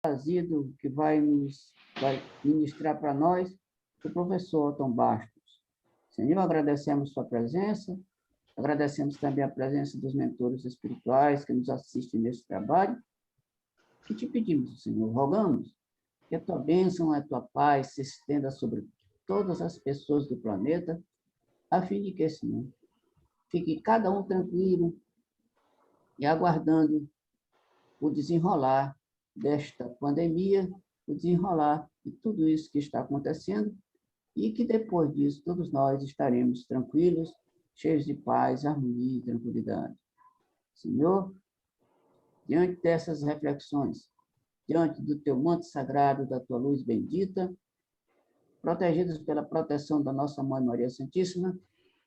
trazido, que vai ministrar para nós, o professor Otton Bastos. Senhor, agradecemos sua presença, agradecemos também a presença dos mentores espirituais que nos assistem nesse trabalho, e te pedimos, Senhor, rogamos que a tua bênção, a tua paz se estenda sobre todas as pessoas do planeta, a fim de que, Senhor, fique cada um tranquilo e aguardando o desenrolar desta pandemia, o desenrolar de tudo isso que está acontecendo, e que depois disso todos nós estaremos tranquilos, cheios de paz, harmonia e tranquilidade. Senhor, diante dessas reflexões, diante do teu manto sagrado, da tua luz bendita, protegidos pela proteção da nossa Mãe Maria Santíssima,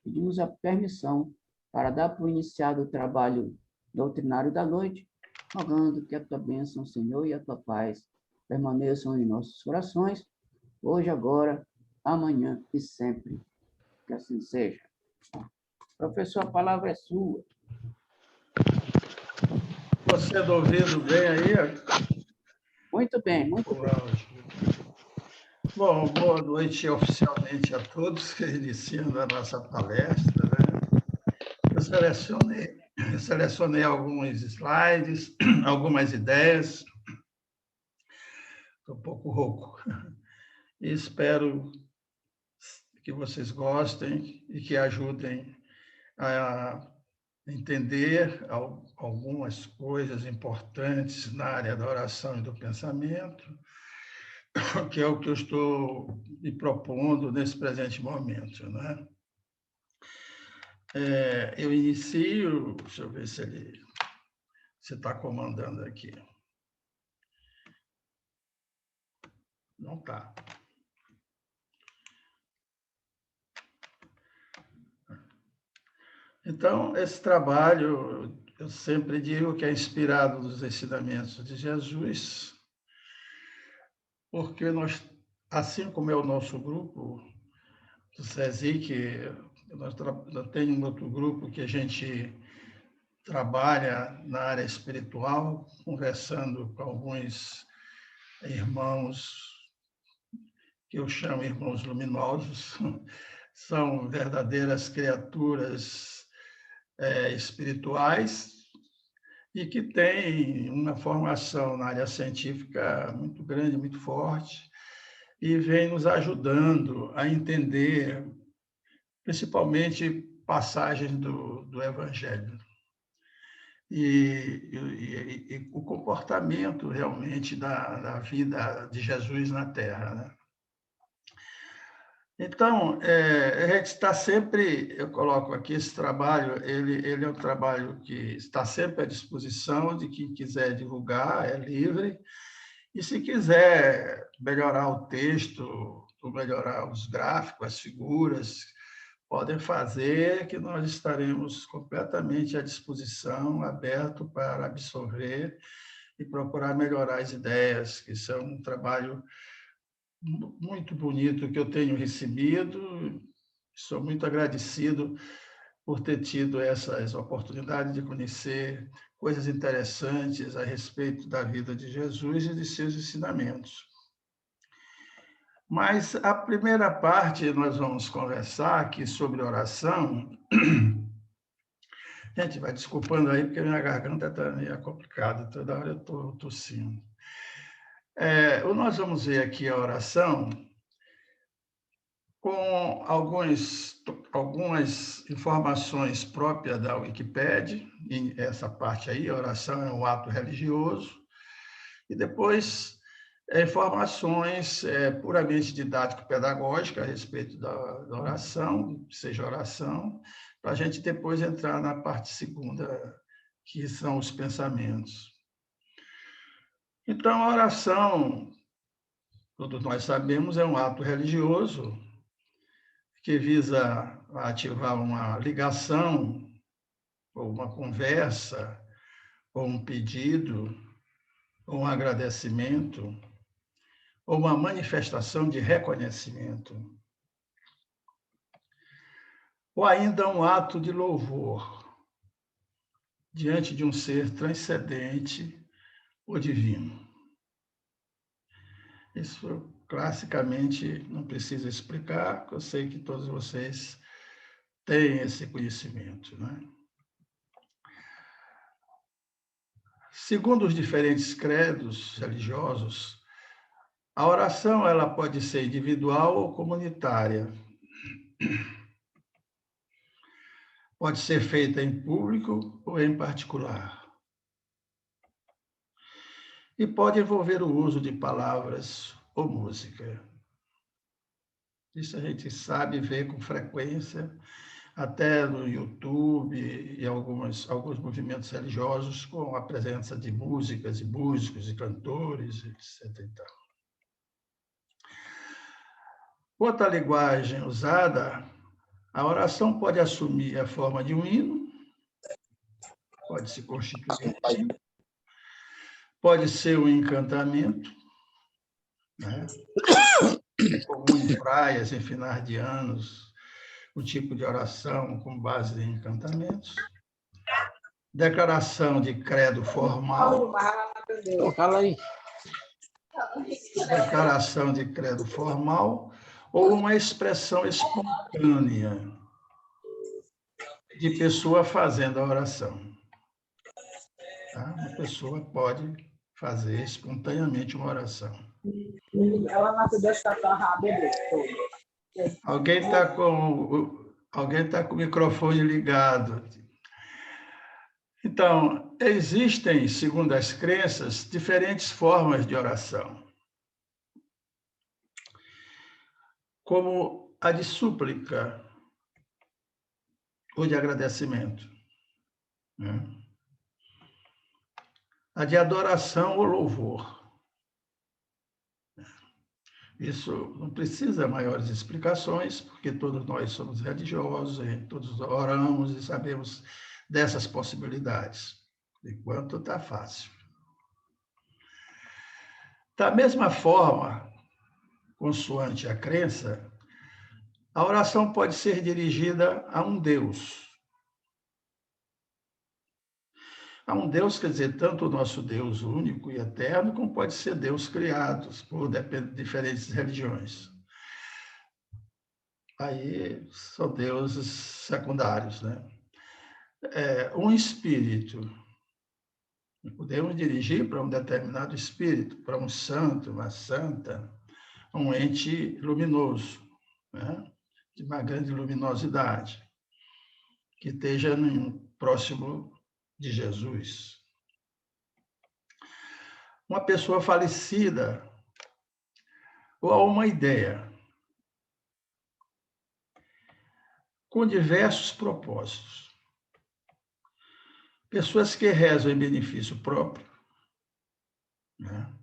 pedimos a permissão para dar por iniciado o trabalho doutrinário da noite, rogando que a tua bênção, Senhor, e a tua paz permaneçam em nossos corações, hoje, agora, amanhã e sempre. Que assim seja. Professor, a palavra é sua. Você está ouvindo bem aí? Muito bem, muito bem. Bom, boa noite oficialmente a todos, iniciando a nossa palestra, né? Eu selecionei alguns slides, algumas ideias. Estou um pouco rouco. E espero que vocês gostem e que ajudem a entender algumas coisas importantes na área da oração e do pensamento, que é o que eu estou me propondo nesse presente momento, né? Eu inicio, deixa eu ver se ele está comandando aqui. Não está. Então, esse trabalho, eu sempre digo que é inspirado nos ensinamentos de Jesus, porque nós, assim como é o nosso grupo, do SESIC, nós tem um outro grupo que a gente trabalha na área espiritual, conversando com alguns irmãos que eu chamo irmãos luminosos, são verdadeiras criaturas espirituais e que têm uma formação na área científica muito grande, muito forte, e vem nos ajudando a entender, principalmente, passagens do Evangelho. E o comportamento realmente da vida de Jesus na Terra, né? Então, a gente está sempre, eu coloco aqui esse trabalho, ele é um trabalho que está sempre à disposição de quem quiser divulgar, é livre, e se quiser melhorar o texto, ou melhorar os gráficos, as figuras, podem fazer, que nós estaremos completamente à disposição, aberto para absorver e procurar melhorar as ideias, que são um trabalho muito bonito que eu tenho recebido. Sou muito agradecido por ter tido essas oportunidades de conhecer coisas interessantes a respeito da vida de Jesus e de seus ensinamentos. Mas a primeira parte nós vamos conversar aqui sobre oração. Gente, vai desculpando aí, porque minha garganta está meio complicada, toda hora eu estou tossindo. Nós vamos ver aqui a oração com algumas informações próprias da Wikipédia, e essa parte aí, a oração é um ato religioso, e depois informações puramente didático-pedagógicas a respeito da oração, seja oração, para a gente depois entrar na parte segunda, que são os pensamentos. Então, a oração, todos nós sabemos, é um ato religioso que visa ativar uma ligação, ou uma conversa, ou um pedido, ou um agradecimento, ou uma manifestação de reconhecimento, ou ainda um ato de louvor diante de um ser transcendente ou divino. Isso, classicamente, não precisa explicar, eu sei que todos vocês têm esse conhecimento, né? Segundo os diferentes credos religiosos, a oração ela pode ser individual ou comunitária. Pode ser feita em público ou em particular. E pode envolver o uso de palavras ou música. Isso a gente sabe ver com frequência, até no YouTube e alguns movimentos religiosos, com a presença de músicas e músicos e cantores, etc. E tal. Outra linguagem usada, a oração pode assumir a forma de um hino, pode se constituir um hino, pode ser um encantamento, né? É comum em praias, em finais de anos, o tipo de oração com base em encantamentos. Declaração de credo formal. Cala aí. Declaração de credo formal ou uma expressão espontânea de pessoa fazendo a oração. Tá? Uma pessoa pode fazer espontaneamente uma oração. Alguém está com o microfone ligado. Então, existem, segundo as crenças, diferentes formas de oração, como a de súplica ou de agradecimento, né? A de adoração ou louvor. Isso não precisa maiores explicações, porque todos nós somos religiosos, todos oramos e sabemos dessas possibilidades. Enquanto está fácil. Da mesma forma, consoante a crença, a oração pode ser dirigida a um Deus. A um Deus quer dizer tanto o nosso Deus único e eterno, como pode ser Deus criados por diferentes religiões. Aí são deuses secundários, né? Um espírito. Podemos dirigir para um determinado espírito, para um santo, uma santa, um ente luminoso, né? De uma grande luminosidade, que esteja próximo de Jesus. Uma pessoa falecida ou a uma ideia, com diversos propósitos. Pessoas que rezam em benefício próprio, né?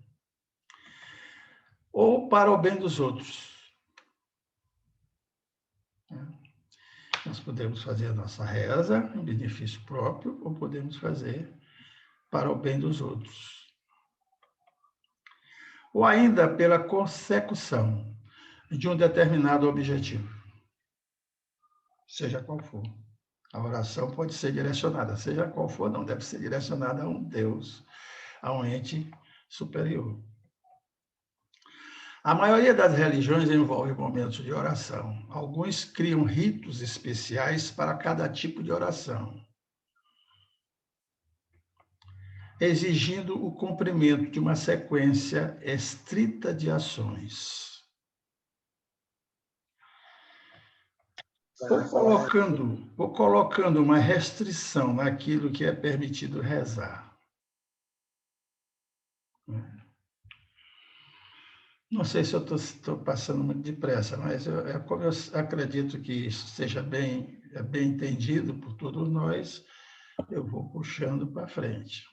Ou para o bem dos outros. Nós podemos fazer a nossa reza em benefício próprio ou podemos fazer para o bem dos outros. Ou ainda pela consecução de um determinado objetivo, seja qual for. A oração pode ser direcionada, seja qual for, não deve ser direcionada a um Deus, a um ente superior. A maioria das religiões envolve momentos de oração. Alguns criam ritos especiais para cada tipo de oração, exigindo o cumprimento de uma sequência estrita de ações. Ou colocando uma restrição naquilo que é permitido rezar. Não sei se eu estou passando muito depressa, mas como eu acredito que isso seja bem entendido por todos nós, eu vou puxando para frente.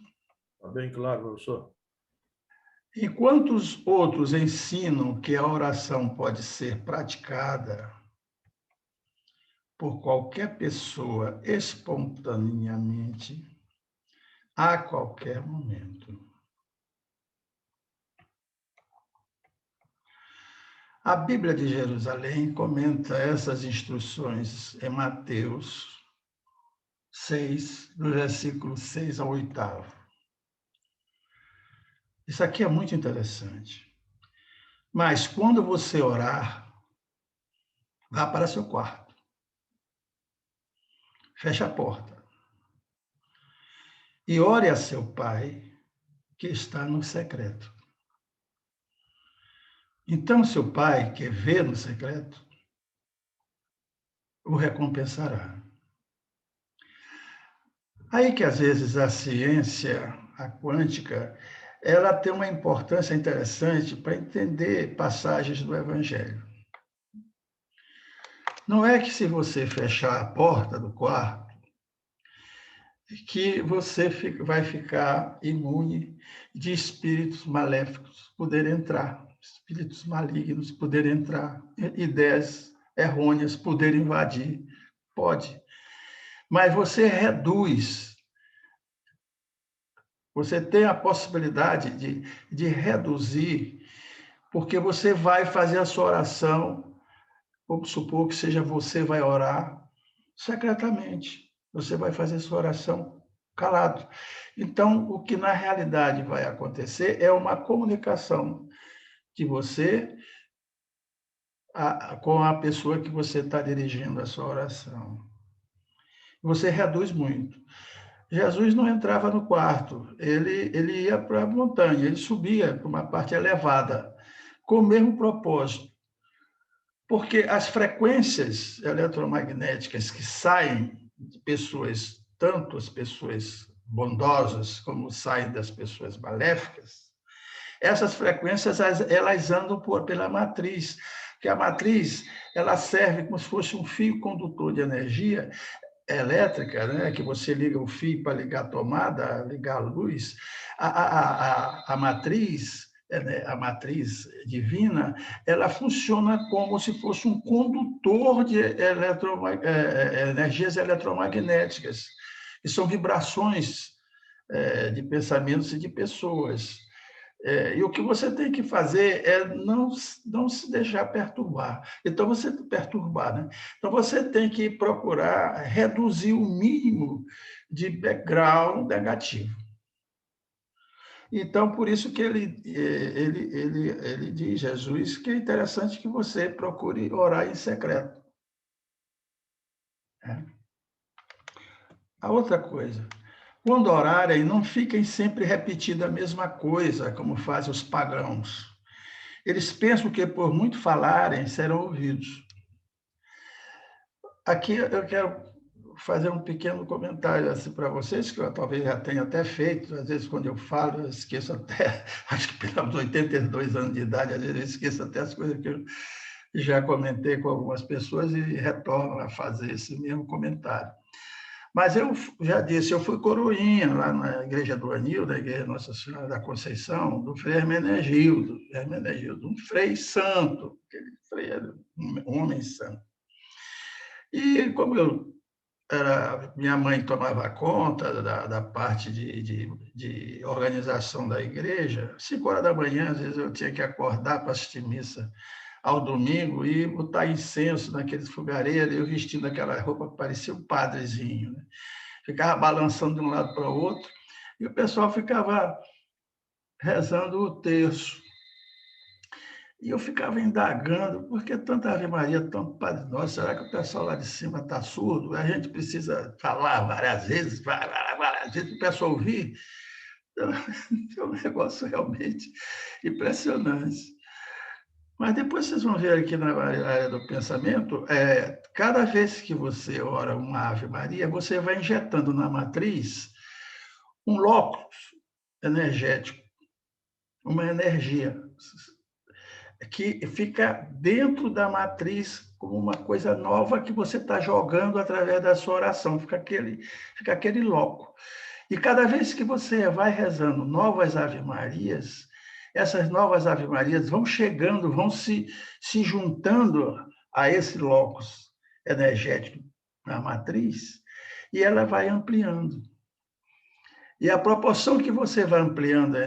Está bem claro, professor. Enquanto os outros ensinam que a oração pode ser praticada por qualquer pessoa espontaneamente, a qualquer momento. A Bíblia de Jerusalém comenta essas instruções em Mateus 6, do versículo 6 ao 8. Isso aqui é muito interessante. Mas quando você orar, vá para seu quarto. Feche a porta. E ore a seu Pai, que está no secreto. Então, seu Pai, que vê no secreto, o recompensará. Aí que, às vezes, a ciência, a quântica, ela tem uma importância interessante para entender passagens do Evangelho. Não é que, se você fechar a porta do quarto, que você vai ficar imune de espíritos maléficos poderem entrar, espíritos malignos poderem entrar, ideias errôneas poderem invadir. Pode. Mas você reduz. Você tem a possibilidade de reduzir, porque você vai fazer a sua oração, vamos supor que seja você vai orar secretamente. Você vai fazer a sua oração calado. Então, o que na realidade vai acontecer é uma comunicação de você com a pessoa que você está dirigindo a sua oração. Você reduz muito. Jesus não entrava no quarto, ele ia para a montanha, ele subia para uma parte elevada, com o mesmo propósito. Porque as frequências eletromagnéticas que saem de pessoas, tanto as pessoas bondosas como saem das pessoas maléficas, essas frequências elas andam pela matriz, que a matriz ela serve como se fosse um fio condutor de energia elétrica, né, que você liga o fio para ligar a tomada, ligar a luz. A matriz divina, ela funciona como se fosse um condutor de energias eletromagnéticas, que são vibrações de pensamentos e de pessoas. E o que você tem que fazer é não se deixar perturbar. Então, né? Então, você tem que procurar reduzir o mínimo de background negativo. Então, por isso que ele diz, Jesus, que é interessante que você procure orar em secreto. A outra coisa, quando orarem, não fiquem sempre repetindo a mesma coisa, como fazem os pagãos. Eles pensam que, por muito falarem, serão ouvidos. Aqui eu quero fazer um pequeno comentário assim, para vocês, que eu talvez já tenha até feito. Às vezes, quando eu falo, eu esqueço até, acho que pelos 82 anos de idade, às vezes eu esqueço até as coisas que eu já comentei com algumas pessoas e retorno a fazer esse mesmo comentário. Mas eu já disse, eu fui coroinha lá na Igreja do Anil, da Igreja Nossa Senhora da Conceição, do Frei Hermenegildo, um frei santo, aquele frei era um homem santo. E como minha mãe tomava conta da parte de organização da igreja, 5 horas da manhã, às vezes eu tinha que acordar para assistir missa ao domingo e botar incenso naqueles fogareiros, eu vestindo aquela roupa que parecia um padrezinho, né? Ficava balançando de um lado para o outro, e o pessoal ficava rezando o terço. E eu ficava indagando, por que tanta Ave Maria, tanto Padre Nosso? Será que o pessoal lá de cima está surdo? A gente precisa falar várias vezes para o pessoal ouvir? Então, é um negócio realmente impressionante. Mas depois vocês vão ver aqui na área do pensamento, cada vez que você ora uma Ave Maria, você vai injetando na matriz um locus energético, uma energia que fica dentro da matriz como uma coisa nova que você está jogando através da sua oração, fica aquele loco. E cada vez que você vai rezando novas Ave Marias, essas novas Ave Marias vão chegando, vão se juntando a esse locus energético na matriz, e ela vai ampliando. E a proporção que você vai ampliando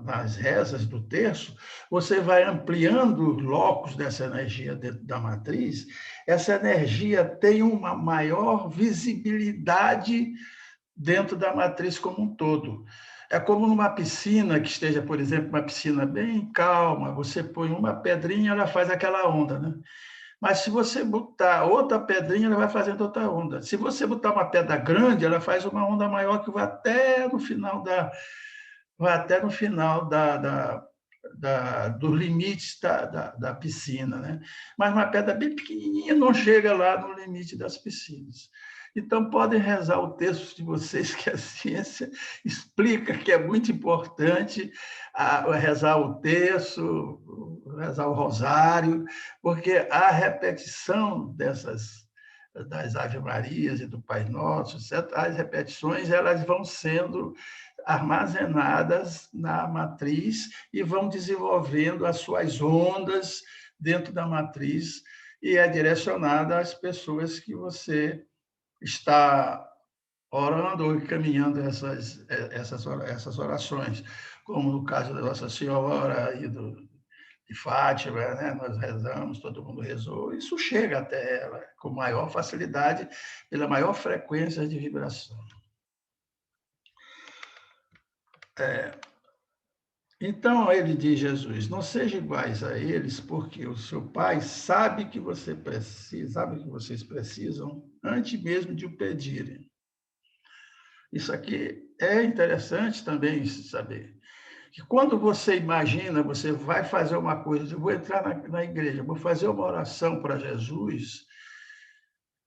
nas rezas do terço, você vai ampliando os locos dessa energia dentro da matriz, essa energia tem uma maior visibilidade dentro da matriz como um todo. É como numa piscina que esteja, por exemplo, uma piscina bem calma, você põe uma pedrinha, ela faz aquela onda, né? Mas se você botar outra pedrinha, ela vai fazendo outra onda. Se você botar uma pedra grande, ela faz uma onda maior que vai até no final dos limites da piscina, né? Mas uma pedra bem pequenininha não chega lá no limite das piscinas. Então, podem rezar o texto de vocês, que a ciência explica que é muito importante rezar o texto, rezar o rosário, porque a repetição das Ave Marias e do Pai Nosso, as repetições, elas vão sendo armazenadas na matriz e vão desenvolvendo as suas ondas dentro da matriz e é direcionada às pessoas que você está orando ou encaminhando essas orações, como no caso da Nossa Senhora e de Fátima, né? Nós rezamos, todo mundo rezou, isso chega até ela com maior facilidade, pela maior frequência de vibração. Então, ele diz, Jesus, não sejam iguais a eles, porque o seu Pai sabe que você precisa, sabe que vocês precisam, antes mesmo de o pedirem. Isso aqui é interessante também saber. Que quando você imagina, você vai fazer uma coisa, eu vou entrar na igreja, vou fazer uma oração para Jesus,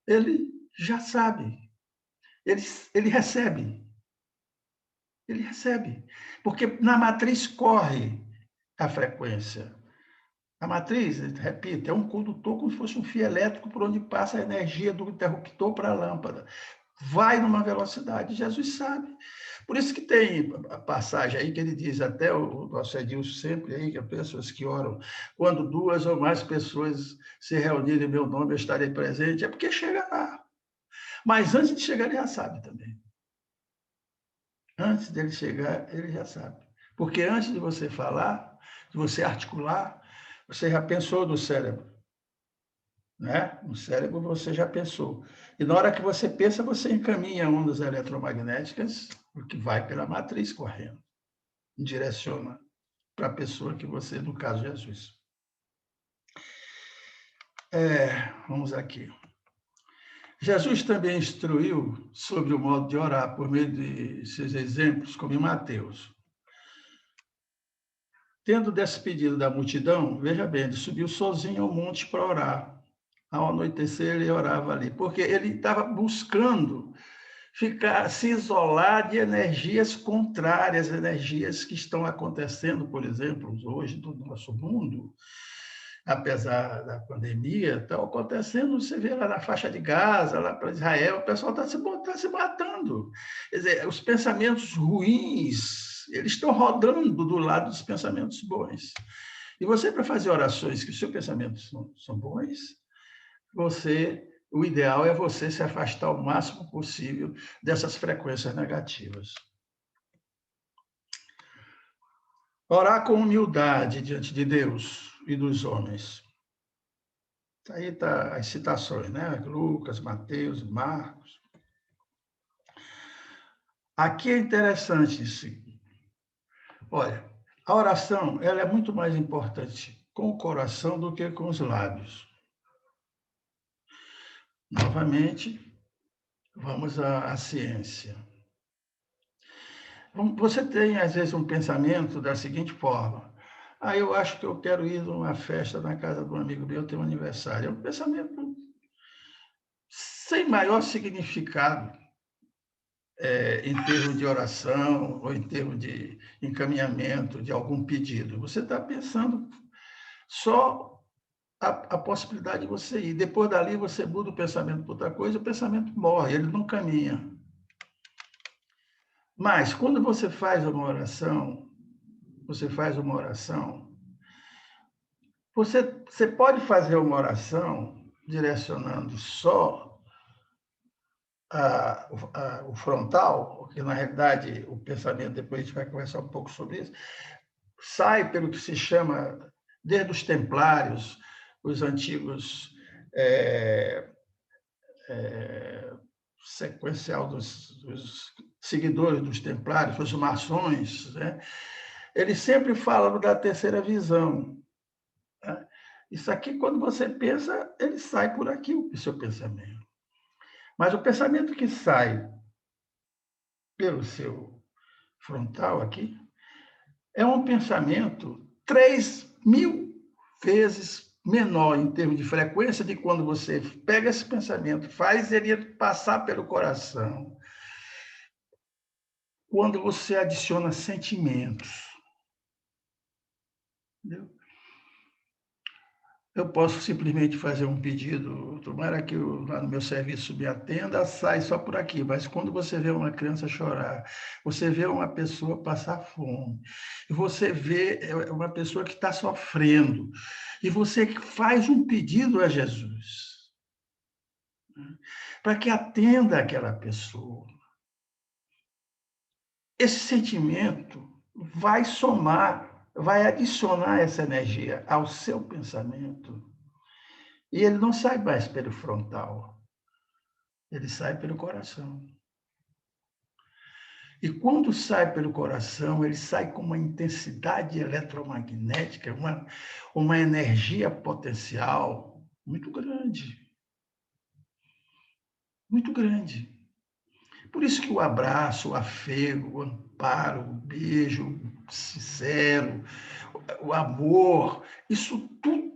ele já sabe, ele recebe. Ele recebe, porque na matriz corre a frequência. A matriz, repito, é um condutor como se fosse um fio elétrico por onde passa a energia do interruptor para a lâmpada. Vai numa velocidade, Jesus sabe. Por isso que tem a passagem aí que ele diz, até o nosso Edilson sempre aí, que as pessoas que oram, quando 2 ou mais pessoas se reunirem em meu nome, eu estarei presente, é porque chega lá. Mas antes de chegar, ele já sabe também. Antes dele chegar, ele já sabe. Porque antes de você falar, de você articular, você já pensou no cérebro. Né? No cérebro você já pensou. E na hora que você pensa, você encaminha ondas eletromagnéticas, que vai pela matriz correndo. Direciona para a pessoa que você, no caso, Jesus. Vamos aqui. Jesus também instruiu sobre o modo de orar por meio de seus exemplos, como em Mateus. Tendo despedido da multidão, veja bem, ele subiu sozinho ao monte para orar. Ao anoitecer, ele orava ali, porque ele estava buscando se isolar de energias contrárias, energias que estão acontecendo, por exemplo, hoje no nosso mundo, apesar da pandemia, está acontecendo, você vê lá na faixa de Gaza, lá para Israel, o pessoal está se matando. Quer dizer, os pensamentos ruins, eles estão rodando do lado dos pensamentos bons. E você, para fazer orações que os seus pensamentos são bons, o ideal é você se afastar o máximo possível dessas frequências negativas. Orar com humildade diante de Deus e dos homens. Aí está as citações, né? Lucas, Mateus, Marcos. Aqui é interessante isso. Olha, a oração ela é muito mais importante com o coração do que com os lábios. Novamente, vamos à ciência. Você tem, às vezes, um pensamento da seguinte forma: eu acho que eu quero ir numa festa na casa de um amigo meu, tem um aniversário. É um pensamento sem maior significado em termos de oração ou em termos de encaminhamento de algum pedido. Você está pensando só a possibilidade de você ir. Depois dali, você muda o pensamento para outra coisa, o pensamento morre, ele não caminha. Mas, quando você faz uma oração, você pode fazer uma oração direcionando só o frontal, porque, na realidade, o pensamento, depois a gente vai conversar um pouco sobre isso, sai pelo que se chama, desde os templários, os antigos sequencial dos seguidores dos templários, os maçons, né? Eles sempre falam da terceira visão. Né? Isso aqui, quando você pensa, ele sai por aqui, o seu pensamento. Mas o pensamento que sai pelo seu frontal aqui é um pensamento 3.000 vezes menor em termos de frequência de quando você pega esse pensamento, faz ele passar pelo coração. Quando você adiciona sentimentos. Entendeu? Eu posso simplesmente fazer um pedido, tomara que lá no meu serviço me atenda, sai só por aqui, mas quando você vê uma criança chorar, você vê uma pessoa passar fome, e você vê uma pessoa que está sofrendo, e você faz um pedido a Jesus, né, para que atenda aquela pessoa. Esse sentimento vai somar, vai adicionar essa energia ao seu pensamento. E ele não sai mais pelo frontal, ele sai pelo coração. E quando sai pelo coração, ele sai com uma intensidade eletromagnética, uma energia potencial muito grande. Muito grande. Por isso que o abraço, o afego, o amparo, o beijo sincero, o amor, isso tudo,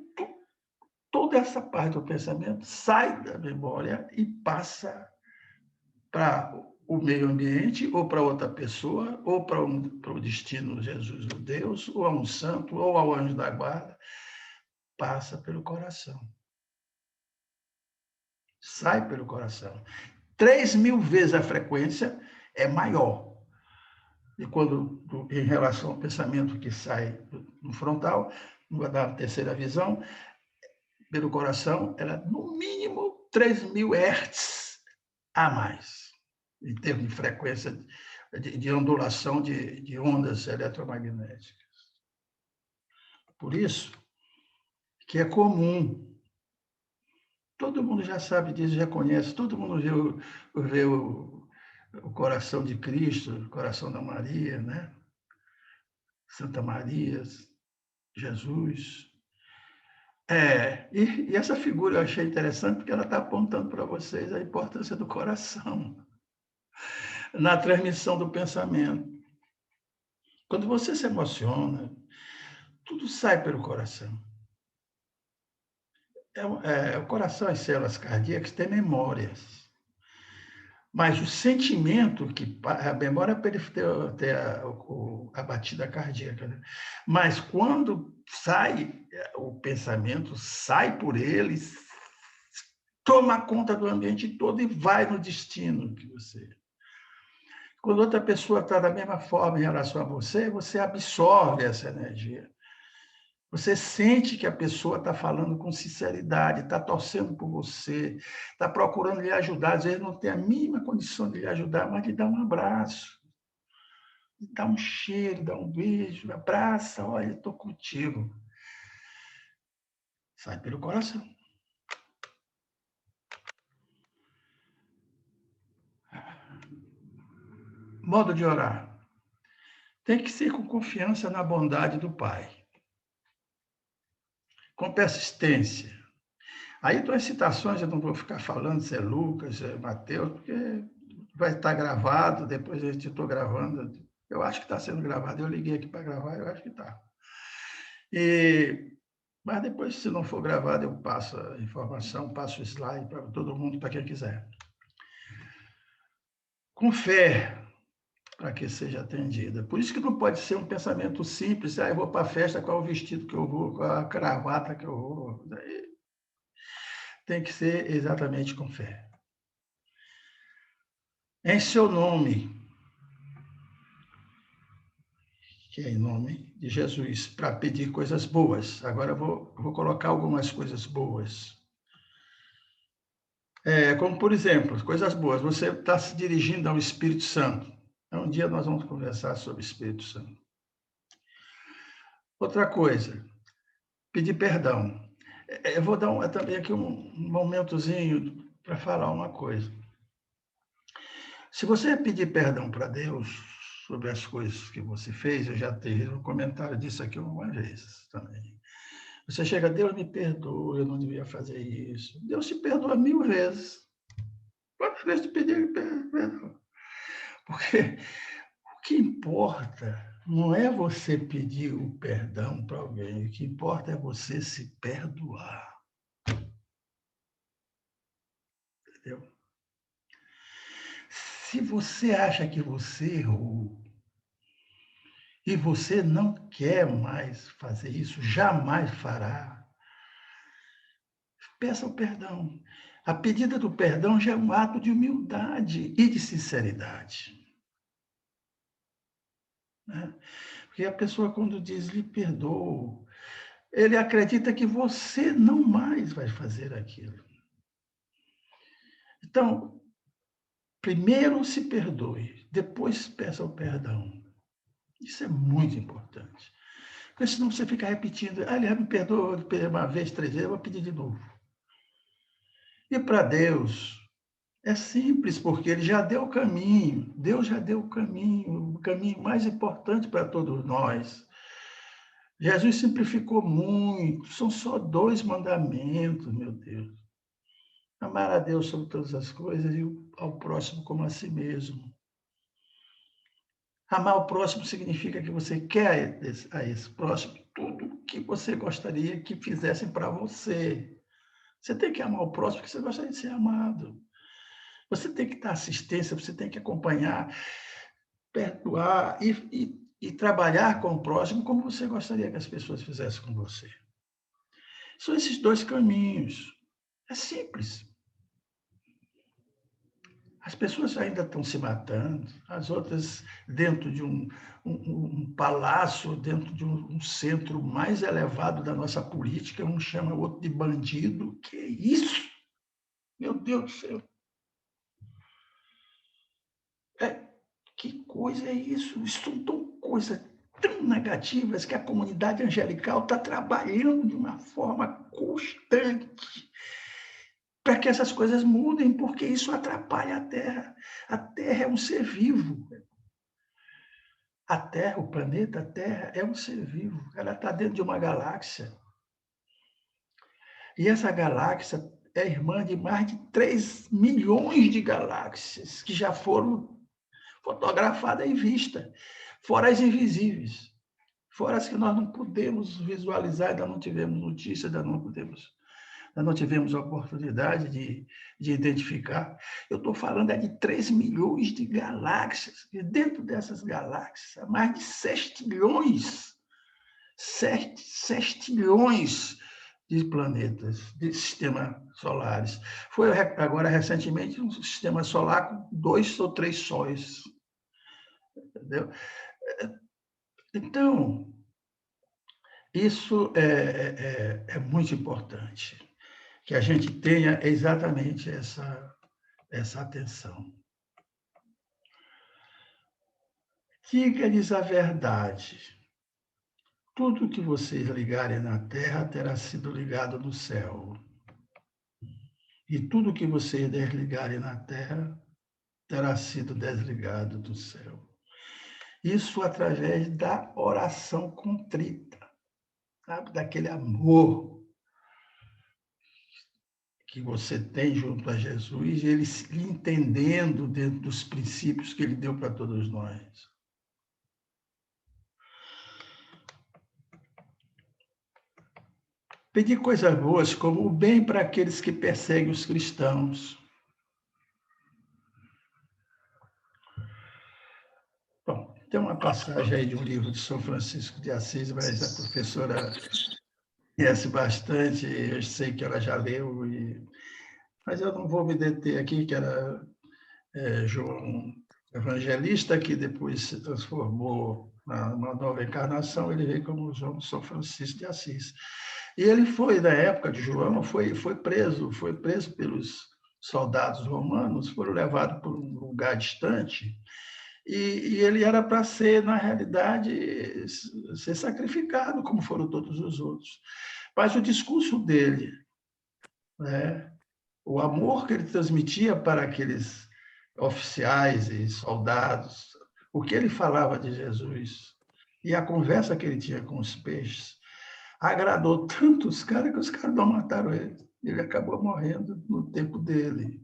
toda essa parte do pensamento sai da memória e passa para o meio ambiente, ou para outra pessoa, ou para o destino Jesus, o Deus, ou a um santo, ou ao anjo da guarda, passa pelo coração. Sai pelo coração. 3.000 vezes a frequência é maior. E quando, em relação ao pensamento que sai no frontal, da terceira visão, pelo coração, ela no mínimo 3.000 hertz a mais, em termos de frequência de ondulação de ondas eletromagnéticas. Por isso que é comum, todo mundo já sabe disso, já conhece, todo mundo vê o coração de Cristo, o coração da Maria, né? Santa Maria, Jesus. E essa figura eu achei interessante porque ela está apontando para vocês a importância do coração na transmissão do pensamento. Quando você se emociona, tudo sai pelo coração. O coração, as células cardíacas têm memórias. Mas o sentimento a memória é para ele ter a batida cardíaca, né? Mas quando sai, o pensamento sai por ele, toma conta do ambiente todo e vai no destino que você. Quando outra pessoa está da mesma forma em relação a você, você absorve essa energia. Você sente que a pessoa está falando com sinceridade, está torcendo por você, está procurando lhe ajudar. Às vezes não tem a mínima condição de lhe ajudar, mas lhe dá um abraço, lhe dá um cheiro, dá um beijo, abraça, olha, estou contigo. Sai pelo coração. Modo de orar. Tem que ser com confiança na bondade do Pai. Com persistência. Aí, as citações, eu não vou ficar falando se é Lucas, se é Mateus, porque vai estar gravado, depois eu estou gravando. Eu acho que está sendo gravado. Eu liguei aqui para gravar, eu acho que está. Mas depois, se não for gravado, eu passo a informação, passo o slide para todo mundo, para quem quiser. Com fé, para que seja atendida. Por isso que não pode ser um pensamento simples, eu vou para a festa, qual o vestido que eu vou, qual a gravata que eu vou. Tem que ser exatamente com fé. Em seu nome, que é em nome de Jesus, para pedir coisas boas. Agora eu vou colocar algumas coisas boas. Como, por exemplo, coisas boas. Você está se dirigindo ao Espírito Santo. Um dia nós vamos conversar sobre o Espírito Santo. Outra coisa, pedir perdão. Eu vou dar também aqui um momentozinho para falar uma coisa. Se você pedir perdão para Deus sobre as coisas que você fez, eu já tive um comentário disso aqui uma vez também. Você chega, Deus me perdoa, eu não devia fazer isso. Deus te perdoa 1000 vezes. Quantas vezes tu pedir perdão? Porque o que importa não é você pedir o perdão para alguém, o que importa é você se perdoar. Entendeu? Se você acha que você errou e você não quer mais fazer isso, jamais fará, peça o perdão. A pedida do perdão já é um ato de humildade e de sinceridade. Né? Porque a pessoa, quando diz lhe perdoo, ele acredita que você não mais vai fazer aquilo. Então, primeiro se perdoe, depois peça o perdão. Isso é muito importante. Porque senão você fica repetindo, ele me perdoa uma vez, 3 vezes, eu vou pedir de novo. E para Deus, é simples, porque ele já deu o caminho. Deus já deu o caminho mais importante para todos nós. Jesus simplificou muito, são só 2 mandamentos, meu Deus. Amar a Deus sobre todas as coisas e ao próximo como a si mesmo. Amar o próximo significa que você quer a esse próximo tudo o que você gostaria que fizessem para você. Você tem que amar o próximo porque você gostaria de ser amado. Você tem que dar assistência, você tem que acompanhar, perdoar e trabalhar com o próximo como você gostaria que as pessoas fizessem com você. São esses 2 caminhos. É simples. As pessoas ainda estão se matando, as outras dentro de um palácio, dentro de um centro mais elevado da nossa política, um chama o outro de bandido. Que é isso? Meu Deus do céu! Que coisa é isso? Isso são coisas tão negativas que a comunidade angelical está trabalhando de uma forma constante para que essas coisas mudem, porque isso atrapalha a Terra. A Terra é um ser vivo. A Terra, o planeta Terra, é um ser vivo. Ela está dentro de uma galáxia. E essa galáxia é irmã de mais de 3 milhões de galáxias que já foram fotografadas e vistas, fora as invisíveis, fora as que nós não podemos visualizar, ainda não tivemos notícia, ainda não tivemos a oportunidade de identificar. Eu estou falando de 3 milhões de galáxias, e dentro dessas galáxias, há mais de 6 trilhões de planetas, de sistemas solares. Foi agora, recentemente, um sistema solar com 2 ou 3 sóis. Entendeu? Então, isso é muito importante, que a gente tenha exatamente essa atenção. Diga-lhes a verdade. Tudo que vocês ligarem na terra terá sido ligado no céu. E tudo que vocês desligarem na terra terá sido desligado do céu. Isso através da oração contrita, sabe? Daquele amor que você tem junto a Jesus, e ele se entendendo dentro dos princípios que ele deu para todos nós. Pedir coisas boas, como o bem para aqueles que perseguem os cristãos. Bom, tem uma passagem aí de um livro de São Francisco de Assis, mas a professora conhece bastante, eu sei que ela já leu, mas eu não vou me deter aqui, que era João Evangelista, que depois se transformou numa nova encarnação, ele veio como João São Francisco de Assis. E ele foi, na época de João, foi preso pelos soldados romanos, foram levados para um lugar distante, e ele era para ser, na realidade, ser sacrificado, como foram todos os outros. Mas o discurso dele, né, o amor que ele transmitia para aqueles oficiais e soldados, o que ele falava de Jesus e a conversa que ele tinha com os peixes agradou tanto os caras que os caras não mataram ele. Ele acabou morrendo no tempo dele.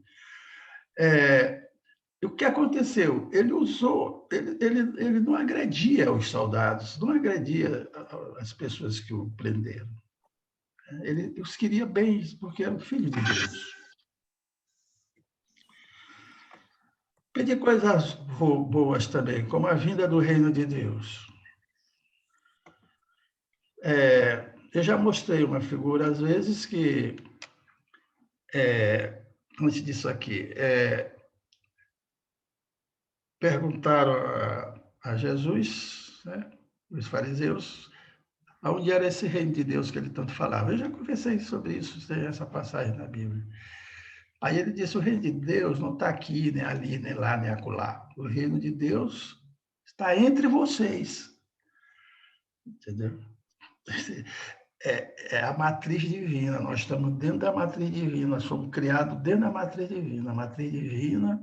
O que aconteceu? Ele usou, ele não agredia os soldados, não agredia as pessoas que o prenderam. Ele os queria bem, porque era o filho de Deus. Pedir coisas boas também, como a vinda do reino de Deus. Eu já mostrei uma figura, às vezes, que, antes disso aqui, perguntaram a Jesus, né, os fariseus, aonde era esse reino de Deus que ele tanto falava. Eu já conversei sobre isso, tem essa passagem na Bíblia. Aí ele disse, o reino de Deus não está aqui, nem ali, nem lá, nem acolá. O reino de Deus está entre vocês. Entendeu? É a matriz divina, nós estamos dentro da matriz divina, nós somos criados dentro da matriz divina. A matriz divina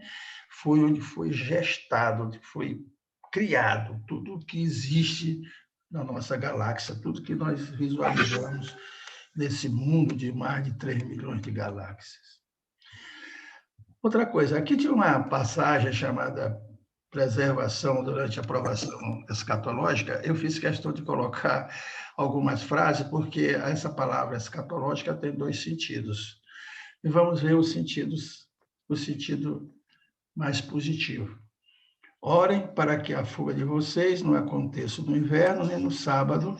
foi onde foi gestado, onde foi criado tudo que existe na nossa galáxia, tudo que nós visualizamos nesse mundo de mais de 3 milhões de galáxias. Outra coisa, aqui tinha uma passagem chamada preservação durante a provação escatológica. Eu fiz questão de colocar algumas frases, porque essa palavra escatológica tem 2 sentidos. E vamos ver o sentido mais positivo. Orem para que a fuga de vocês não aconteça no inverno nem no sábado.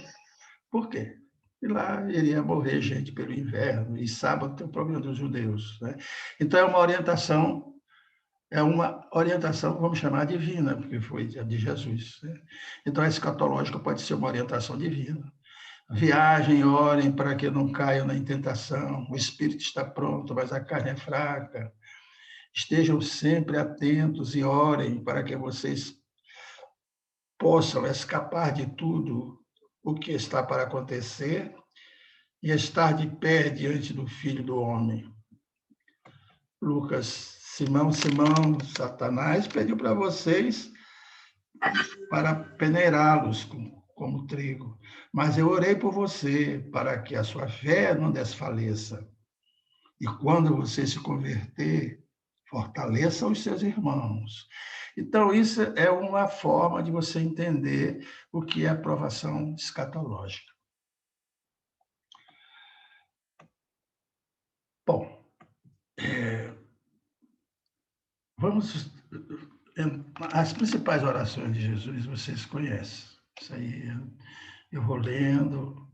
Por quê? E lá iria morrer gente pelo inverno, e sábado tem o problema dos judeus, né? Então, é uma orientação, vamos chamar divina, porque foi de Jesus, né? Então, a escatológica pode ser uma orientação divina. Viagem, orem para que não caiam na tentação. O espírito está pronto, mas a carne é fraca. Estejam sempre atentos e orem para que vocês possam escapar de tudo o que está para acontecer e estar de pé diante do Filho do Homem. Lucas, Simão, Satanás pediu para vocês para peneirá-los como trigo, mas eu orei por você para que a sua fé não desfaleça. E quando você se converter, fortaleça os seus irmãos. Então, isso é uma forma de você entender o que é a provação escatológica. Bom, vamos... As principais orações de Jesus vocês conhecem. Isso aí eu vou lendo,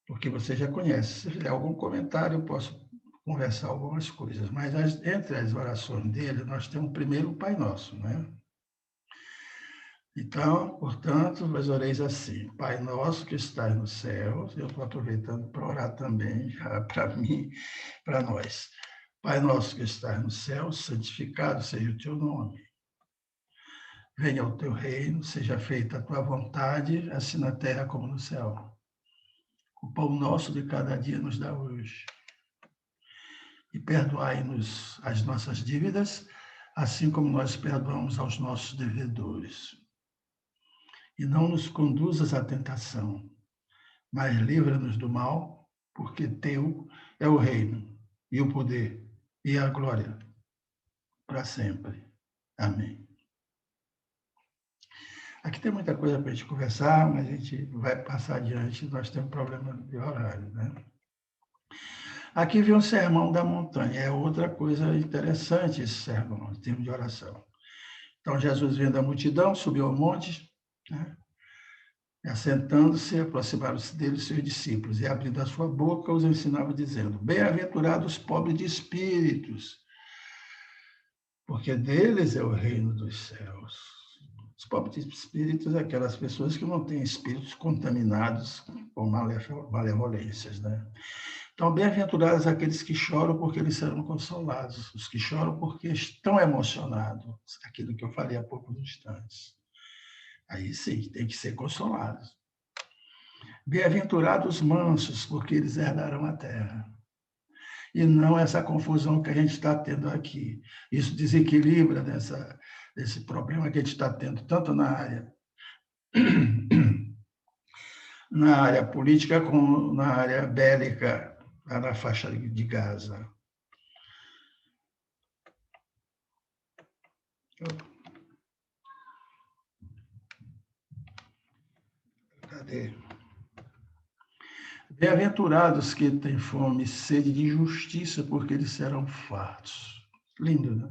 porque você já conhece. Se tiver algum comentário, eu posso conversar algumas coisas. Mas entre as orações dele, nós temos primeiro o Pai Nosso, né? Então, portanto, vós oreis assim: Pai nosso que estás nos céus, eu estou aproveitando para orar também, para mim, para nós. Pai nosso que estás nos céus, santificado seja o teu nome. Venha o teu reino, seja feita a tua vontade, assim na terra como no céu. O pão nosso de cada dia nos dá hoje. E perdoai-nos as nossas dívidas, assim como nós perdoamos aos nossos devedores. E não nos conduzas à tentação, mas livra-nos do mal, porque teu é o reino, e o poder, e a glória, para sempre. Amém. Aqui tem muita coisa para a gente conversar, mas a gente vai passar adiante, nós temos problema de horário, né? Aqui vem o sermão da montanha, é outra coisa interessante esse sermão, em termos de oração. Então, Jesus vendo a multidão, subiu ao monte, né? Assentando-se, aproximaram-se dele seus discípulos, e abrindo a sua boca, os ensinava, dizendo: Bem-aventurados os pobres de espíritos, porque deles é o reino dos céus. Os pobres de espíritos são aquelas pessoas que não têm espíritos contaminados com malevolências, né? Então, bem-aventurados aqueles que choram, porque eles serão consolados. Os que choram porque estão emocionados. Aquilo que eu falei há poucos instantes. Aí sim, tem que ser consolados. Bem-aventurados os mansos, porque eles herdarão a terra. e não essa confusão que a gente está tendo aqui. Isso desequilibra esse problema que a gente está tendo, tanto na área política como na área bélica, lá na faixa de Gaza. Cadê? Bem-aventurados que têm fome e sede de justiça, porque eles serão fartos. Lindo, né?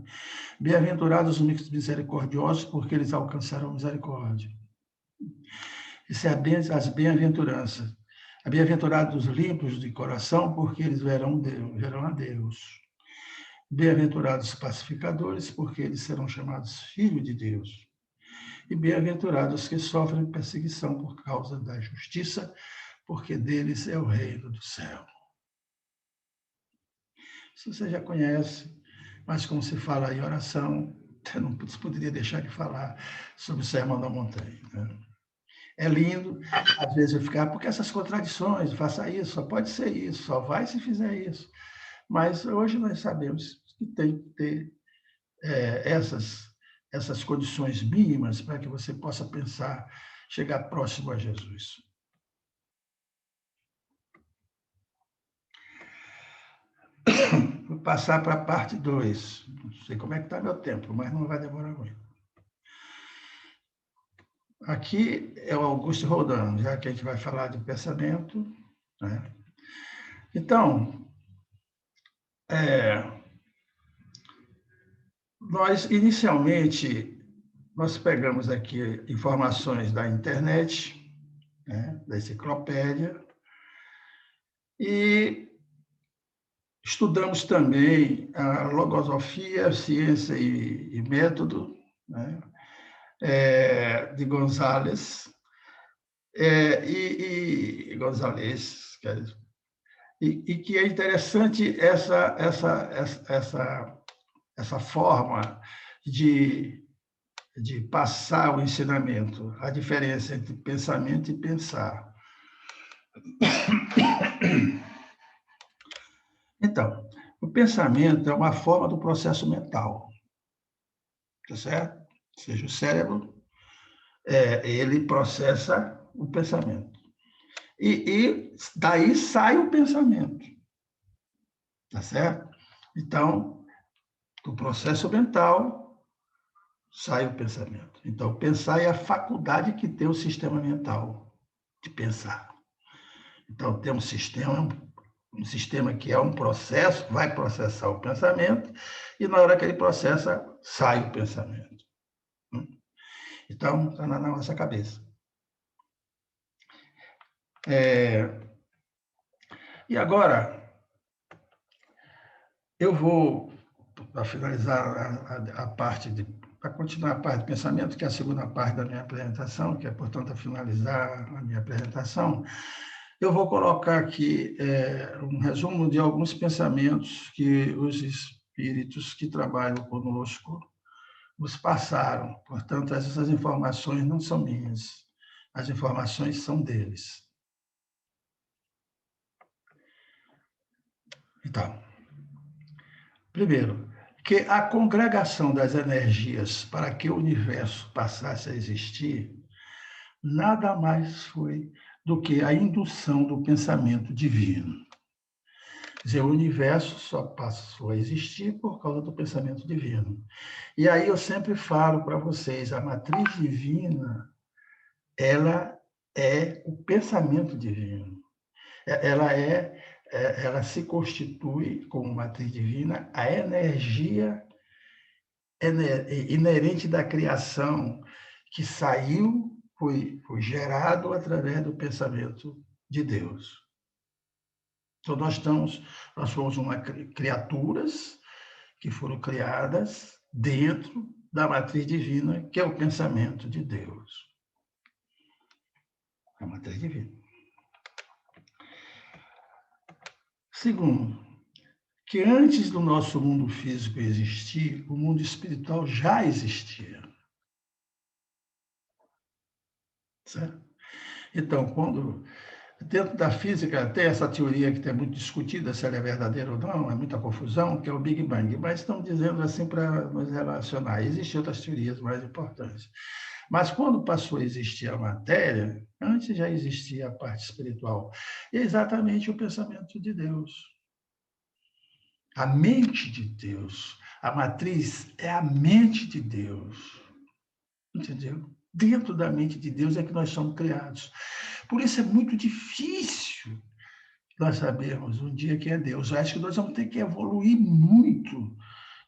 Bem-aventurados os misericordiosos, porque eles alcançarão misericórdia. Isso é as bem-aventuranças. Bem-aventurados os limpos de coração, porque eles verão a Deus. Bem-aventurados os pacificadores, porque eles serão chamados filhos de Deus. E bem-aventurados que sofrem perseguição por causa da justiça, porque deles é o reino do céu. Isso você já conhece, mas como se fala em oração, eu não poderia deixar de falar sobre o Sermão da Montanha, né? É lindo, às vezes eu ficar, porque essas contradições, faça isso, só pode ser isso, só vai se fizer isso. Mas hoje nós sabemos que tem que ter essas condições mínimas para que você possa pensar, chegar próximo a Jesus. Vou passar para a parte 2. Não sei como é que está meu tempo, mas não vai demorar muito. Aqui é o Augusto Rodin, já que a gente vai falar de pensamento, né? Então, nós inicialmente pegamos aqui informações da internet, né, da enciclopédia, e estudamos também a logosofia, ciência e método, né, de Gonzalez, Gonzalez, e que é interessante essa forma de passar o ensinamento, a diferença entre pensamento e pensar. Então, o pensamento é uma forma do processo mental, tá certo? Ou seja, o cérebro, ele processa o pensamento. E daí sai o pensamento, tá certo? Então, do processo mental, sai o pensamento. Então, pensar é a faculdade que tem o sistema mental de pensar. Então, tem um sistema que é um processo, vai processar o pensamento, e na hora que ele processa, sai o pensamento. Então, está na nossa cabeça. E agora, eu vou, para finalizar a parte para continuar a parte de pensamento, que é a segunda parte da minha apresentação, que é, portanto, a finalizar a minha apresentação, eu vou colocar aqui um resumo de alguns pensamentos que os espíritos que trabalham conosco nos passaram. Portanto, essas informações não são minhas, as informações são deles. Então, primeiro, que a congregação das energias para que o universo passasse a existir nada mais foi do que a indução do pensamento divino. Quer dizer, o universo só passou a existir por causa do pensamento divino. E aí eu sempre falo para vocês, a matriz divina, ela é o pensamento divino. Ela se constitui como matriz divina a energia inerente da criação que saiu, foi gerado através do pensamento de Deus. Então, nós fomos criaturas que foram criadas dentro da matriz divina, que é o pensamento de Deus. A matriz divina. Segundo, que antes do nosso mundo físico existir, o mundo espiritual já existia. Certo? Então, quando Dentro da física, tem essa teoria que é muito discutida, se ela é verdadeira ou não, é muita confusão, que é o Big Bang. Mas estão dizendo assim para nos relacionar. Existem outras teorias mais importantes. Mas quando passou a existir a matéria, antes já existia a parte espiritual. É exatamente o pensamento de Deus. A mente de Deus. A matriz é a mente de Deus. Entendeu? Dentro da mente de Deus é que nós somos criados. Por isso é muito difícil nós sabermos um dia quem é Deus. Eu acho que nós vamos ter que evoluir muito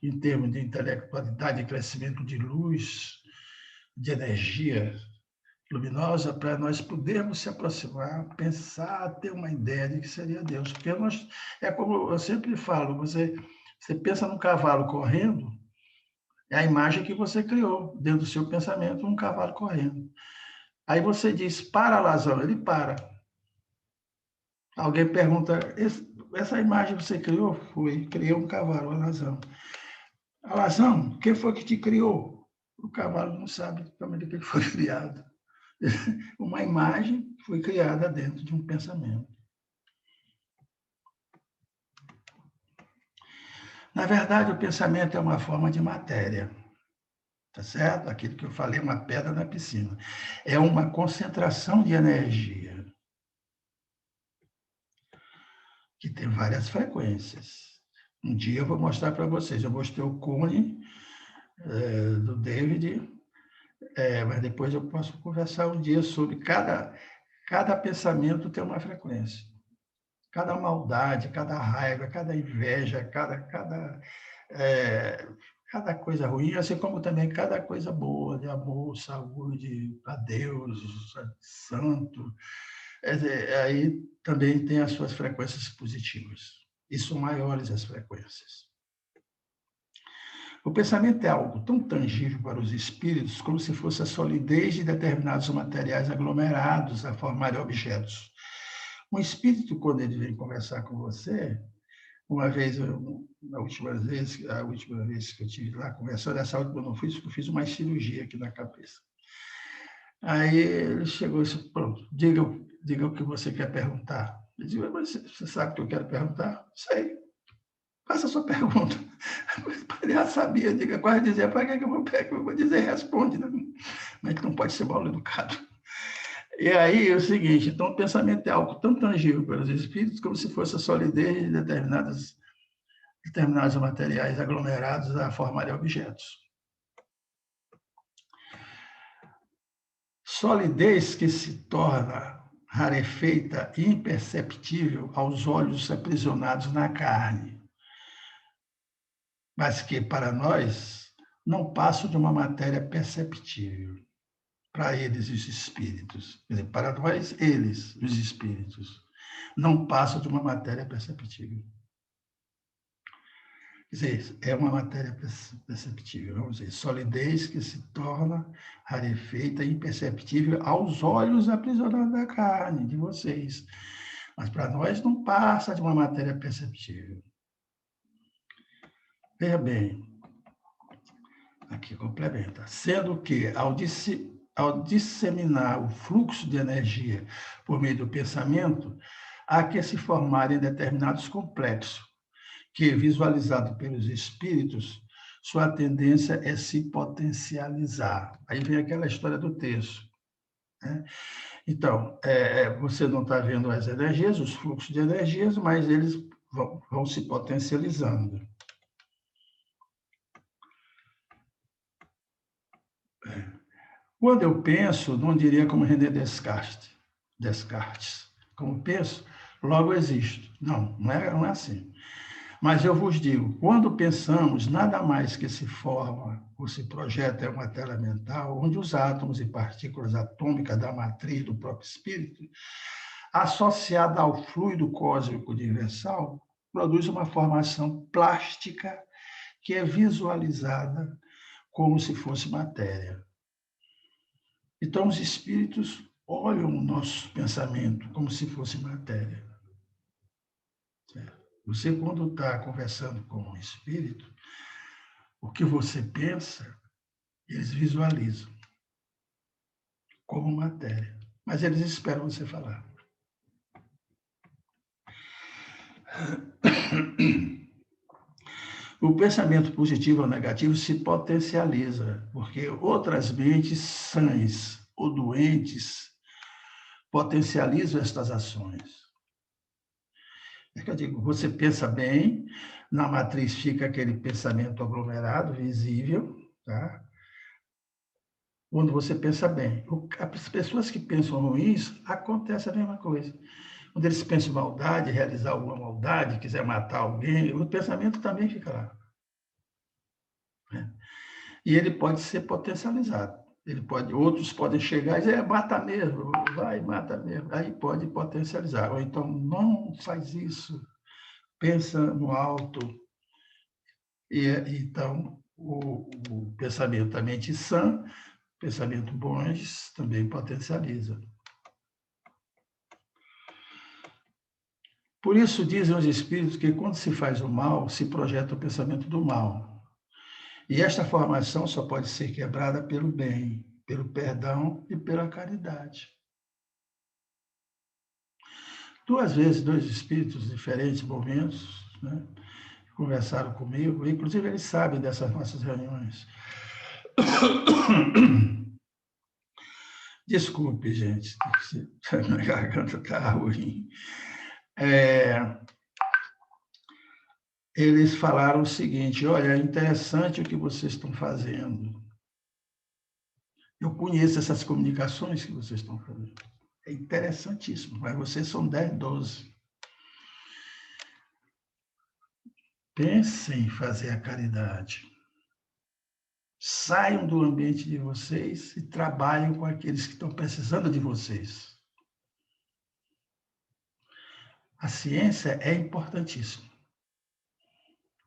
em termos de intelectualidade, de crescimento de luz, de energia luminosa, para nós podermos se aproximar, pensar, ter uma ideia de que seria Deus. Porque nós, é como eu sempre falo, você pensa num cavalo correndo, é a imagem que você criou dentro do seu pensamento, um cavalo correndo. Aí você diz, para, Alazão, ele para. Alguém pergunta, essa imagem você criou? Foi, criei um cavalo, Alazão. Alazão, quem foi que te criou? O cavalo não sabe como ele foi criado. Uma imagem foi criada dentro de um pensamento. Na verdade, o pensamento é uma forma de matéria. Tá certo? Aquilo que eu falei, uma pedra na piscina. É uma concentração de energia que tem várias frequências. Um dia eu vou mostrar para vocês. Eu mostrei o cone do David, mas depois eu posso conversar um dia sobre cada pensamento tem uma frequência. Cada maldade, cada raiva, cada inveja, cada coisa ruim, assim como também cada coisa boa, de amor, saúde, a Deus, santo. Aí também tem as suas frequências positivas. E são maiores as frequências. O pensamento é algo tão tangível para os espíritos como se fosse a solidez de determinados materiais aglomerados a formarem objetos. Um espírito, quando ele vem conversar com você, uma vez, a última vez que eu estive lá conversando, essa última eu não fiz, porque eu fiz uma cirurgia aqui na cabeça. Aí ele chegou e disse, pronto, diga o que você quer perguntar. Eu disse, mas você sabe o que eu quero perguntar? Sei. Faça a sua pergunta. Ele já sabia, diga, quase dizer, para que eu vou dizer, responde, né? Mas não pode ser mal educado. E aí é o seguinte, então o pensamento é algo tão tangível pelos espíritos como se fosse a solidez de determinados materiais aglomerados a formarem objetos. Solidez que se torna rarefeita e imperceptível aos olhos aprisionados na carne, mas que, para nós, não passam de uma matéria perceptível. Para eles, os espíritos. Quer dizer, para nós, eles, os espíritos, não passam de uma matéria perceptível. Quer dizer, é uma matéria perceptível, vamos dizer, solidez que se torna rarefeita e imperceptível aos olhos aprisionados da carne de vocês. Mas para nós não passa de uma matéria perceptível. Veja bem, aqui complementa, sendo que ao disseminar o fluxo de energia por meio do pensamento, há que se formarem determinados complexos, que, visualizado pelos espíritos, sua tendência é se potencializar. Aí vem aquela história do texto. Né? Então, você não está vendo as energias, os fluxos de energias, mas eles vão se potencializando. Quando eu penso, não diria como René Descartes. Como penso, logo existo. Não é assim. Mas eu vos digo, quando pensamos, nada mais que se forma ou se projeta é uma tela mental, onde os átomos e partículas atômicas da matriz do próprio espírito, associada ao fluido cósmico universal, produz uma formação plástica que é visualizada como se fosse matéria. Então, os espíritos olham o nosso pensamento como se fosse matéria. Certo? Você, quando está conversando com o espírito, o que você pensa, eles visualizam como matéria. Mas eles esperam você falar. O pensamento positivo ou negativo se potencializa, porque outras mentes sãs ou doentes potencializam estas ações. É que eu digo, você pensa bem, na matriz fica aquele pensamento aglomerado, visível, tá? Quando você pensa bem. As pessoas que pensam ruins, acontece a mesma coisa. Quando eles pensam em maldade, realizar alguma maldade, quiser matar alguém, o pensamento também fica lá. Né? E ele pode ser potencializado. Outros podem chegar e dizer, mata mesmo, vai, mata mesmo. Aí pode potencializar. Ou então, não faz isso, pensa no alto. Então, o pensamento da mente sã, pensamento bons, também potencializa. Por isso, dizem os espíritos que quando se faz o mal, se projeta o pensamento do mal. E esta formação só pode ser quebrada pelo bem, pelo perdão e pela caridade. 2 vezes, 2 espíritos diferentes, momentos, né, conversaram comigo, inclusive eles sabem dessas nossas reuniões. Desculpe, gente, minha garganta está ruim. Eles falaram o seguinte, olha, é interessante o que vocês estão fazendo. Eu conheço essas comunicações que vocês estão fazendo. É interessantíssimo, mas vocês são 10, 12. Pensem em fazer a caridade. Saiam do ambiente de vocês e trabalhem com aqueles que estão precisando de vocês. A ciência é importantíssima,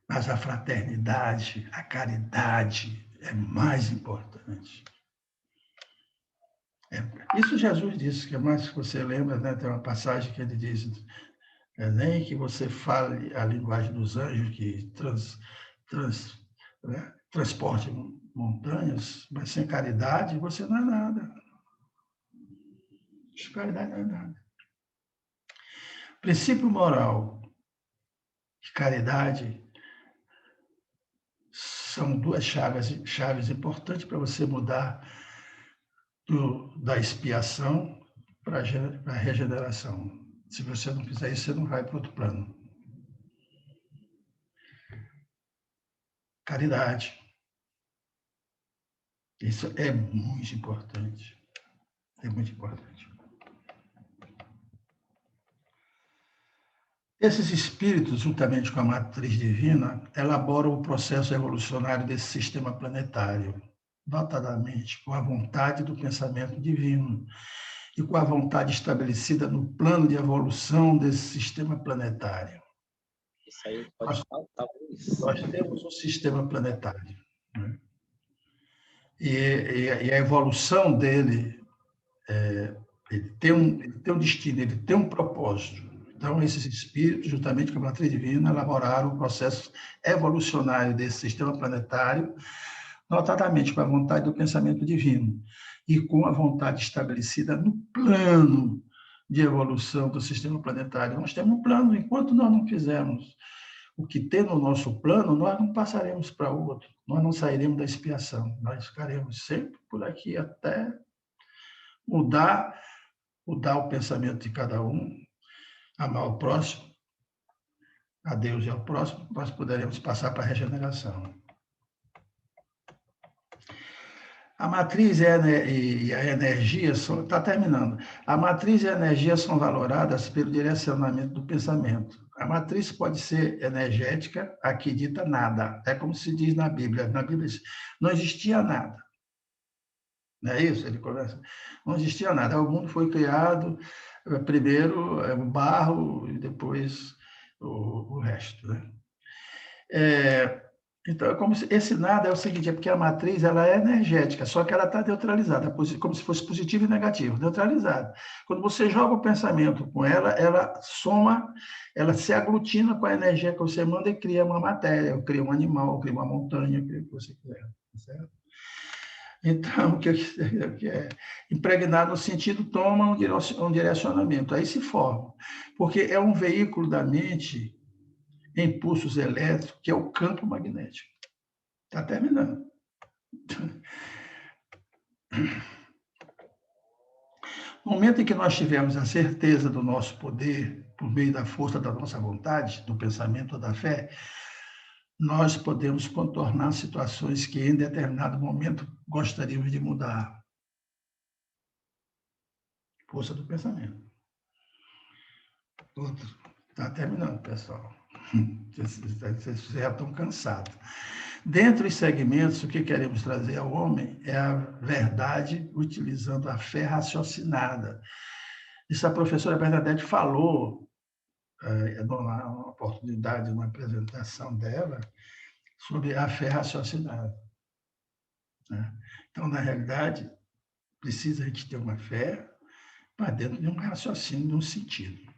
mas a fraternidade, a caridade é mais importante. Isso Jesus disse, que é mais que você lembra, né? Tem uma passagem que ele diz, nem que você fale a linguagem dos anjos, que transporte montanhas, mas sem caridade você não é nada. Sem caridade não é nada. Princípio moral e caridade são 2 chaves importantes para você mudar da expiação para a regeneração. Se você não fizer isso, você não vai para outro plano. Caridade. Isso é muito importante. É muito importante. Esses espíritos, juntamente com a matriz divina, elaboram o processo evolucionário desse sistema planetário, notadamente com a vontade do pensamento divino e com a vontade estabelecida no plano de evolução desse sistema planetário. Isso aí pode faltar. Nós temos um sistema planetário, né? E a evolução dele, ele tem um destino, ele tem um propósito. Então, esses espíritos, juntamente com a matriz divina, elaboraram o processo evolucionário desse sistema planetário, notadamente com a vontade do pensamento divino e com a vontade estabelecida no plano de evolução do sistema planetário. Nós temos um plano, enquanto nós não fizermos o que tem no nosso plano, nós não passaremos para outro, nós não sairemos da expiação, nós ficaremos sempre por aqui até mudar o pensamento de cada um, amar o próximo, a Deus e ao próximo, nós poderemos passar para a regeneração. A matriz e a energia está terminando. A matriz e a energia são valoradas pelo direcionamento do pensamento. A matriz pode ser energética, aqui dita nada. É como se diz na Bíblia. Na Bíblia não existia nada. Não é isso? Ele começa. Não existia nada. O mundo foi criado, primeiro o barro e depois o resto, né? Então, é como se, esse nada é o seguinte, é porque a matriz ela é energética, só que ela está neutralizada, como se fosse positivo e negativo, neutralizada. Quando você joga o pensamento com ela, ela soma, ela se aglutina com a energia que você manda e cria uma matéria, cria um animal, cria uma montanha, cria o que você quiser, certo? Então, o que é impregnado no sentido toma um direcionamento, aí se forma, porque é um veículo da mente em pulsos elétricos, que é o campo magnético. Está terminando. No momento em que nós tivermos a certeza do nosso poder, por meio da força da nossa vontade, do pensamento ou da fé, nós podemos contornar situações que em determinado momento gostaríamos de mudar. Força do pensamento. Outro. Está terminando, pessoal. Vocês já estão cansados. Dentre os segmentos, o que queremos trazer ao homem é a verdade utilizando a fé raciocinada. Isso a professora Bernadette falou numa oportunidade, numa apresentação dela, sobre a fé raciocinada. Então, na realidade, precisa a gente ter uma fé para dentro de um raciocínio, de um sentido.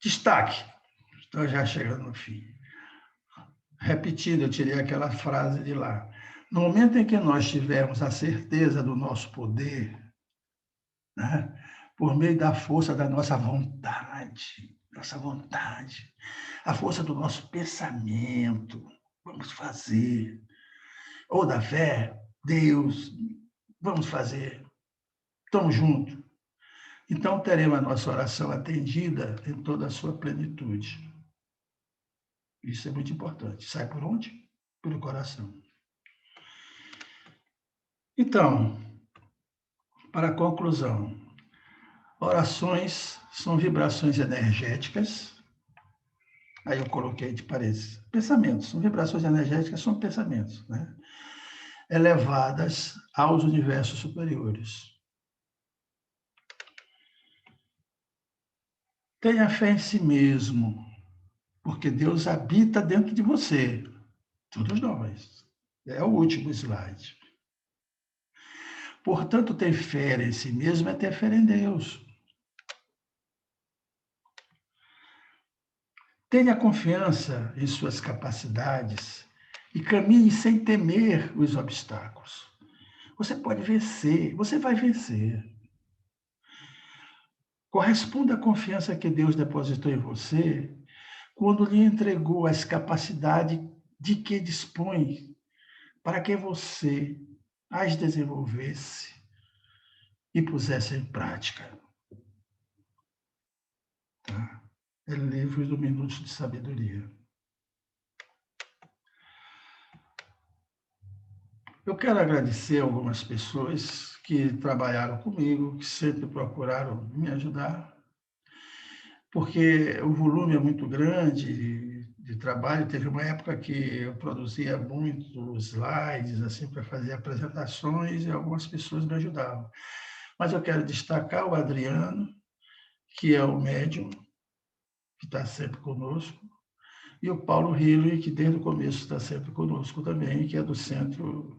Destaque. Estou já chegando no fim. Repetindo, eu tirei aquela frase de lá. No momento em que nós tivermos a certeza do nosso poder, né, por meio da força da nossa vontade, a força do nosso pensamento, vamos fazer, ou da fé, Deus, vamos fazer, estamos juntos. Então, teremos a nossa oração atendida em toda a sua plenitude. Isso é muito importante. Sai por onde? Pelo coração. Então, para a conclusão, orações são vibrações energéticas. Aí eu coloquei de parênteses. Pensamentos, são vibrações energéticas, são pensamentos, né? Elevadas aos universos superiores. Tenha fé em si mesmo, porque Deus habita dentro de você, todos nós. É o último slide. Portanto, ter fé em si mesmo é ter fé em Deus. Tenha confiança em suas capacidades e caminhe sem temer os obstáculos. Você pode vencer, você vai vencer. Corresponda à confiança que Deus depositou em você quando lhe entregou as capacidades de que dispõe para que você as desenvolvesse e pusesse em prática. Tá? É livro do Minutos de Sabedoria. Eu quero agradecer a algumas pessoas que trabalharam comigo, que sempre procuraram me ajudar, porque o volume é muito grande de trabalho. Teve uma época que eu produzia muitos slides assim, para fazer apresentações e algumas pessoas me ajudavam. Mas eu quero destacar o Adriano, que é o médium, que está sempre conosco, e o Paulo Hilley, que desde o começo está sempre conosco também, que é do centro,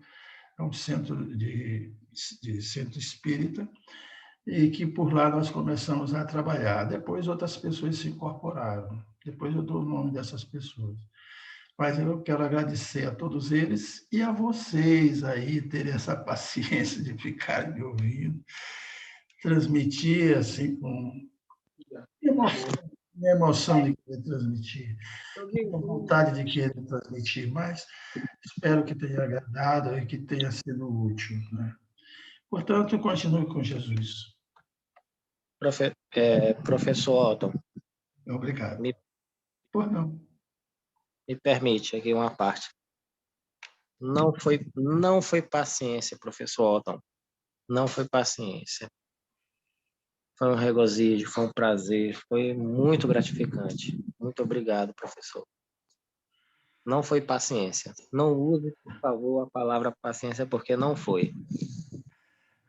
é um centro de centro espírita, e que por lá nós começamos a trabalhar. Depois outras pessoas se incorporaram. Depois eu dou o nome dessas pessoas. Mas eu quero agradecer a todos eles e a vocês aí terem essa paciência de ficarem me ouvindo, transmitir assim com emoção de querer transmitir, com vontade de querer transmitir, mas espero que tenha agradado e que tenha sido útil, né? Portanto, continue com Jesus. Professor Otton, Obrigado. me Por não. permite aqui uma parte. Não foi paciência, professor Otton. Não foi paciência. Foi um regozijo, foi um prazer, foi muito gratificante. Muito obrigado, professor. Não foi paciência. Não use, por favor, a palavra paciência, porque não foi.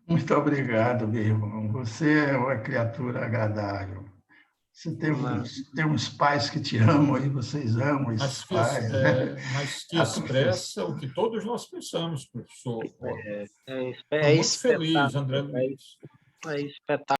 Muito obrigado, meu irmão. Você é uma criatura agradável. Você tem uns pais que te amam e vocês amam esses pais. Mas que expressa o que todos nós pensamos, professor. É Muito feliz, André Luiz. É espetáculo.